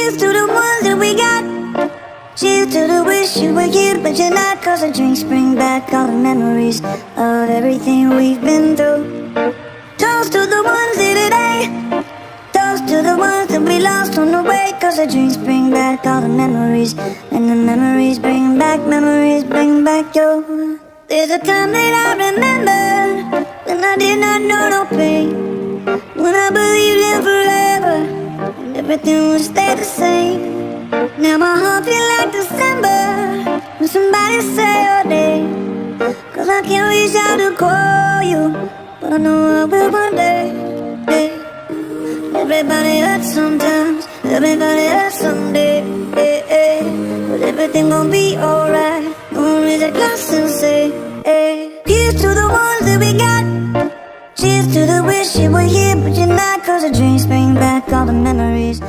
Here's to the ones that we got. Cheers to the wish you were here but you're not. Cause the drinks bring back all the memories of everything we've been through. Toast to the ones here today. Toast to the ones that we lost on the way. Cause the drinks bring back all the memories, and the memories bring back you. There's a time that I remember when I did not know no pain, when I believed in forever and everything would stay the same. Now my heart feel like December when somebody say your name. Cause I can't reach out to call you, but I know I will one day. Everybody hurts sometimes, everybody hurts someday. But everything gon' be alright. Gonna raise a glass and say, here's to the ones that we got. Cheers to the wish you were here but you're not. Cause the drinks bring back all the memories